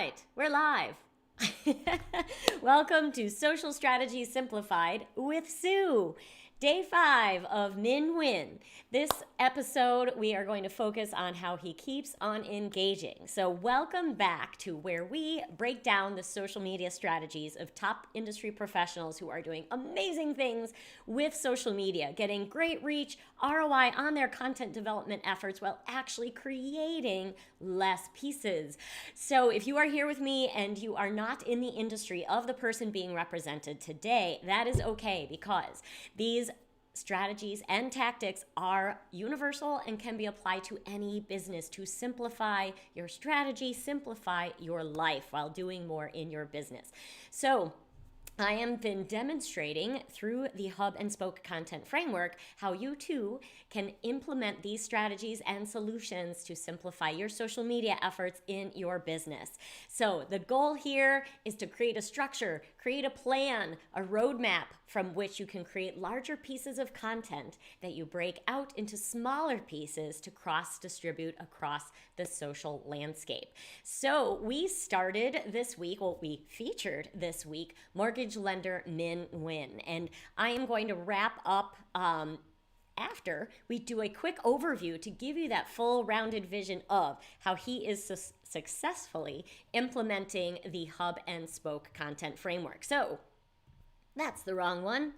right, we're live. Welcome to Social Strategy Simplified with Sue. Day 5 of Min Win. This episode, we are going to focus on how he keeps on engaging. So welcome back to where we break down the social media strategies of top industry professionals who are doing amazing things with social media, getting great reach, ROI on their content development efforts while actually creating less pieces. So if you are here with me and you are not in the industry of the person being represented today, that is okay, because these strategies and tactics are universal and can be applied to any business to simplify your strategy, simplify your life while doing more in your business. So I have been demonstrating through the hub and spoke content framework how you too can implement these strategies and solutions to simplify your social media efforts in your business. So the goal here is to create a structure, create a plan, a roadmap from which you can create larger pieces of content that you break out into smaller pieces to cross-distribute across the social landscape. So we started this week, we featured this week, mortgage lender Min Win. And I am going to wrap up after we do a quick overview to give you that full rounded vision of how he is successfully implementing the hub and spoke content framework. So that's the wrong one.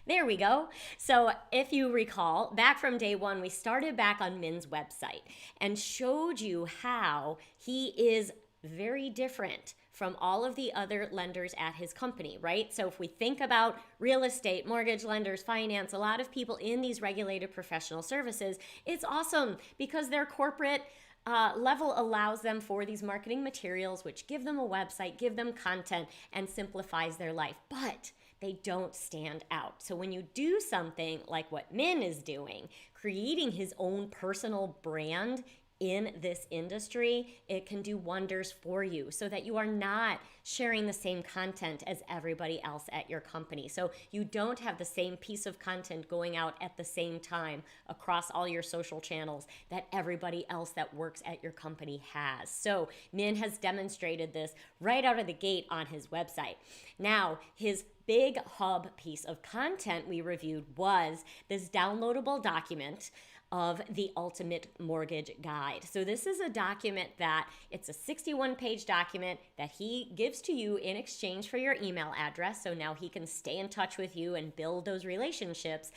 There we go. So if you recall, back from day one, we started back on Min's website and showed you how he is very different from all of the other lenders at his company, right? So if we think about real estate, mortgage lenders, finance, a lot of people in these regulated professional services, it's awesome because their corporate level allows them for these marketing materials, which give them a website, give them content, and simplifies their life. But they don't stand out. So when you do something like what Min is doing, creating his own personal brand in this industry, it can do wonders for you so that you are not sharing the same content as everybody else at your company. So you don't have the same piece of content going out at the same time across all your social channels that everybody else that works at your company has. So Min has demonstrated this right out of the gate on his website. Now, his big hub piece of content we reviewed was this downloadable document of the Ultimate Mortgage Guide. So this is a document that it's a 61-page document that he gives to you in exchange for your email address. So now he can stay in touch with you and build those relationships.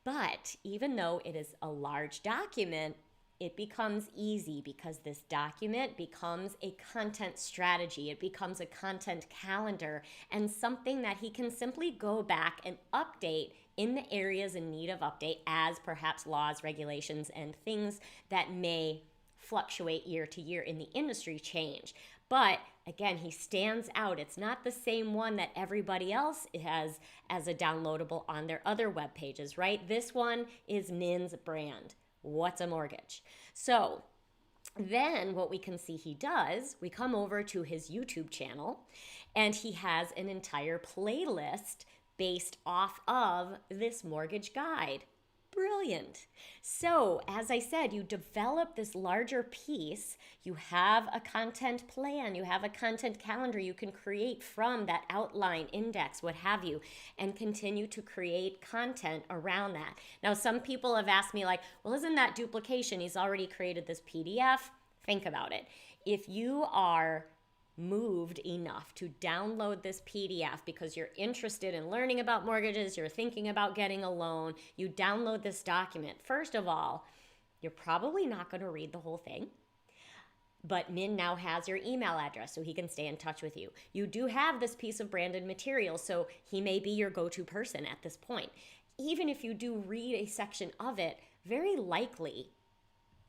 But even though it is a large document, it becomes easy because this document becomes a content strategy. It becomes a content calendar and something that he can simply go back and update in the areas in need of update as perhaps laws, regulations, and things that may fluctuate year to year in the industry change. But again, he stands out. It's not the same one that everybody else has as a downloadable on their other web pages, right? This one is Min's brand. What's a mortgage? So then what we can see he does, we come over to his YouTube channel and he has an entire playlist based off of this mortgage guide. Brilliant. So as I said, you develop this larger piece, you have a content plan, you have a content calendar you can create from that outline, index, what have you, and continue to create content around that. Now, some people have asked me like, well, isn't that duplication? He's already created this PDF. Think about it. If you are moved enough to download this PDF because you're interested in learning about mortgages, you're thinking about getting a loan, you download this document. First of all, you're probably not going to read the whole thing, but Min now has your email address so he can stay in touch with you. You do have this piece of branded material, so he may be your go-to person at this point. Even if you do read a section of it, very likely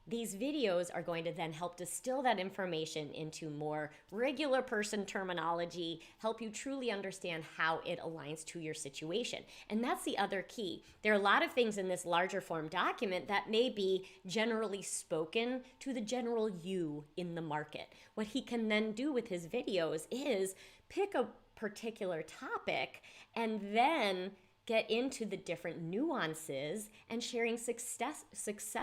these videos are going to then help distill that information into more regular person terminology, help you truly understand how it aligns to your situation. And that's the other key. There are a lot of things in this larger form document that may be generally spoken to the general you in the market. What he can then do with his videos is pick a particular topic and then get into the different nuances and sharing success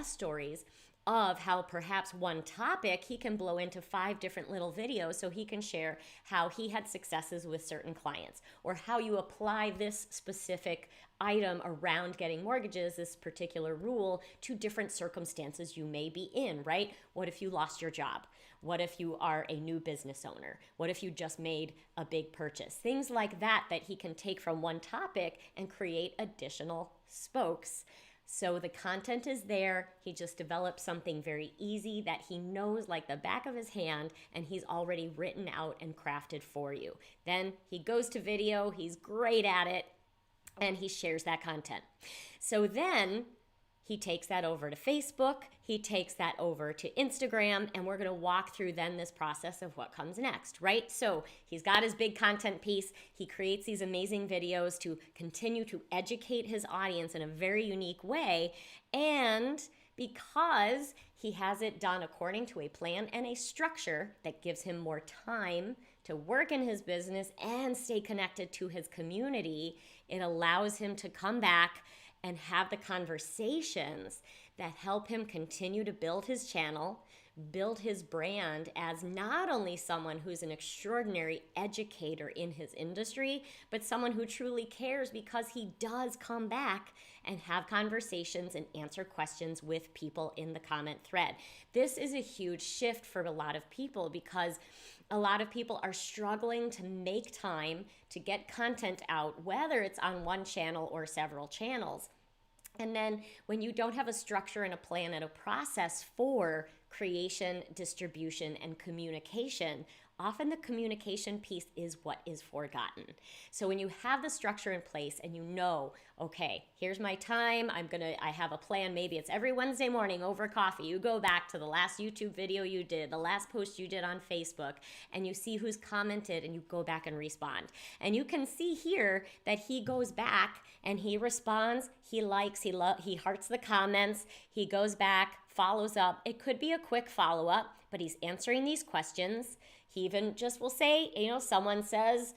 stories of how perhaps one topic he can blow into 5 different little videos, so he can share how he had successes with certain clients, or how you apply this specific item around getting mortgages, this particular rule, to different circumstances you may be in, right? What if you lost your job? What if you are a new business owner? What if you just made a big purchase? Things like that he can take from one topic and create additional spokes. So the content is there. He just developed something very easy that he knows like the back of his hand, and he's already written out and crafted for you. Then he goes to video. He's great at it, and he shares that content. So then he takes that over to Facebook, he takes that over to Instagram, and we're gonna walk through then this process of what comes next, right? So he's got his big content piece, he creates these amazing videos to continue to educate his audience in a very unique way, and because he has it done according to a plan and a structure that gives him more time to work in his business and stay connected to his community, it allows him to come back and have the conversations that help him continue to build his channel, build his brand as not only someone who's an extraordinary educator in his industry, but someone who truly cares, because he does come back and have conversations and answer questions with people in the comment thread. This is a huge shift for a lot of people, because a lot of people are struggling to make time to get content out, whether it's on one channel or several channels. And then when you don't have a structure and a plan and a process for creation, distribution, and communication, often the communication piece is what is forgotten. So when you have the structure in place and you know, okay, here's my time, I have a plan, maybe it's every Wednesday morning over coffee, you go back to the last YouTube video you did, the last post you did on Facebook, and you see who's commented, and you go back and respond. And you can see here that he goes back and he responds, he likes, he hearts the comments, he goes back, follows up. It could be a quick follow-up, but he's answering these questions. He even just will say, someone says,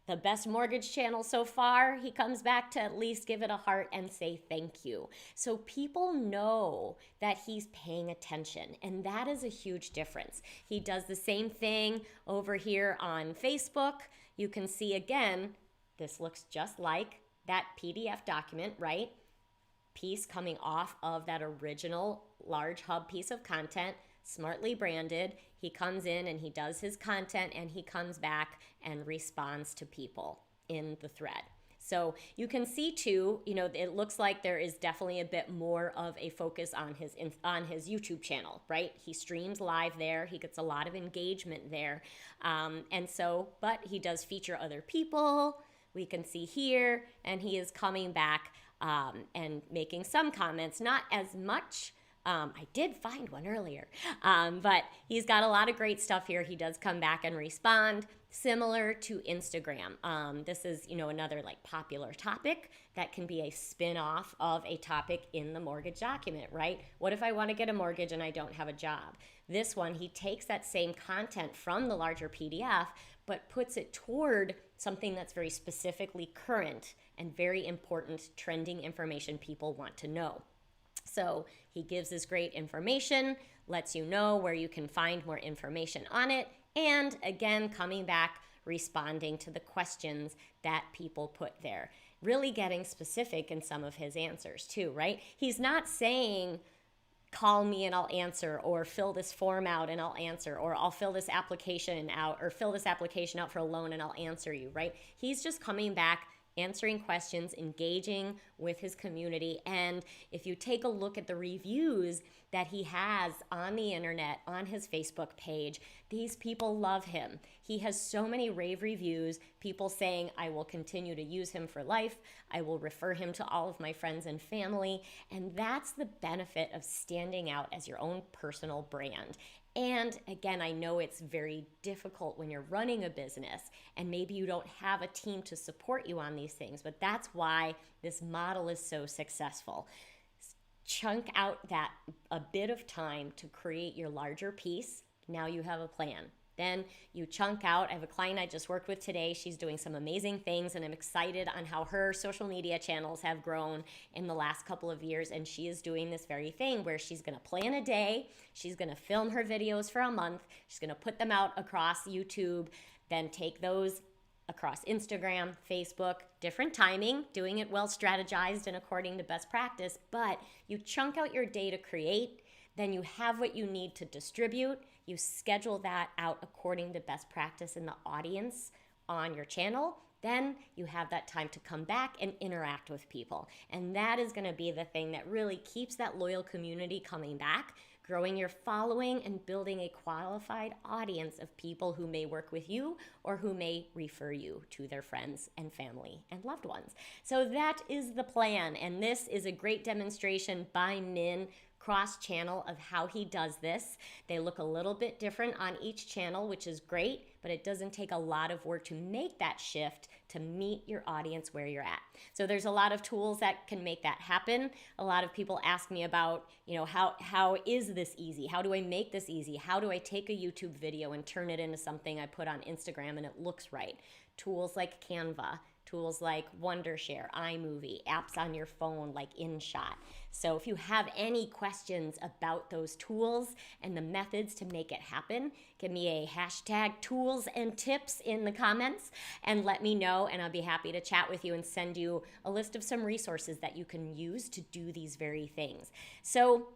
the best mortgage channel so far, he comes back to at least give it a heart and say thank you. So people know that he's paying attention, and that is a huge difference. He does the same thing over here on Facebook. You can see again, this looks just like that PDF document, right? Piece coming off of that original large hub piece of content, smartly branded. He comes in and he does his content, and he comes back and responds to people in the thread. So you can see too, it looks like there is definitely a bit more of a focus on his YouTube channel, right? He streams live there. He gets a lot of engagement there. But he does feature other people. We can see here, and he is coming back and making some comments, not as much. I did find one earlier, but he's got a lot of great stuff here. He does come back and respond, similar to Instagram. This is, another popular topic that can be a spin-off of a topic in the mortgage document, right? What if I want to get a mortgage and I don't have a job? This one, he takes that same content from the larger PDF, but puts it toward something that's very specifically current and very important trending information people want to know. So he gives this great information, lets you know where you can find more information on it, and again, coming back, responding to the questions that people put there. Really getting specific in some of his answers too, right? He's not saying, call me and I'll answer, or fill this form out and I'll answer, or I'll fill this application out, or fill this application out for a loan and I'll answer you, right? He's just coming back, answering questions, engaging with his community. And if you take a look at the reviews that he has on the internet, on his Facebook page, these people love him. He has so many rave reviews, people saying, I will continue to use him for life. I will refer him to all of my friends and family. And that's the benefit of standing out as your own personal brand. And again, I know it's very difficult when you're running a business and maybe you don't have a team to support you on these things, but that's why this model is so successful. Chunk out a bit of time to create your larger piece. Now you have a plan. Then you chunk out. I have a client I just worked with today. She's doing some amazing things, and I'm excited on how her social media channels have grown in the last couple of years. And she is doing this very thing where she's going to plan a day. She's going to film her videos for a month. She's going to put them out across YouTube, then take those across Instagram, Facebook, different timing, doing it well strategized and according to best practice. But you chunk out your day to create. Then you have what you need to distribute. You schedule that out according to best practice in the audience on your channel. Then you have that time to come back and interact with people. And that is going to be the thing that really keeps that loyal community coming back, growing your following and building a qualified audience of people who may work with you or who may refer you to their friends and family and loved ones. So that is the plan. And this is a great demonstration by Min cross-channel of how he does this. They look a little bit different on each channel, which is great, but it doesn't take a lot of work to make that shift to meet your audience where you're at. So there's a lot of tools that can make that happen. A lot of people ask me about, how is this easy? How do I make this easy? How do I take a YouTube video and turn it into something I put on Instagram and it looks right? Tools like Canva, tools like Wondershare, iMovie, apps on your phone like InShot. So if you have any questions about those tools and the methods to make it happen, give me a hashtag tools and tips in the comments and let me know, and I'll be happy to chat with you and send you a list of some resources that you can use to do these very things. So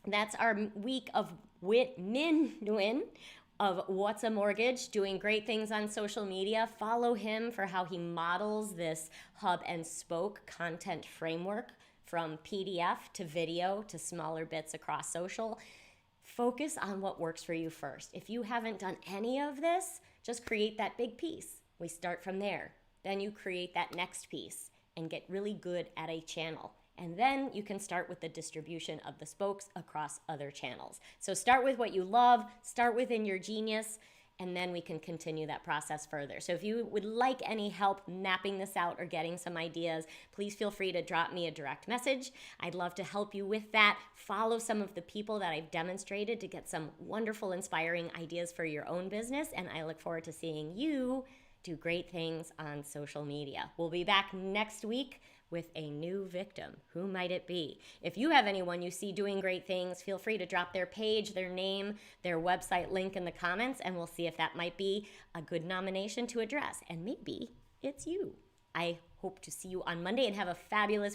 that's our week of Min Nguyen of What's a Mortgage, doing great things on social media. Follow him for how he models this hub and spoke content framework from PDF to video to smaller bits across social. Focus on what works for you first. If you haven't done any of this, just create that big piece. We start from there. Then you create that next piece and get really good at a channel. And then you can start with the distribution of the spokes across other channels. So start with what you love, start within your genius, and then we can continue that process further. So if you would like any help mapping this out or getting some ideas, please feel free to drop me a direct message. I'd love to help you with that. Follow some of the people that I've demonstrated to get some wonderful, inspiring ideas for your own business, and I look forward to seeing you do great things on social media. We'll be back next week with a new victim. Who might it be? If you have anyone you see doing great things, feel free to drop their page, their name, their website link in the comments, and we'll see if that might be a good nomination to address. And maybe it's you. I hope to see you on Monday and have a fabulous week.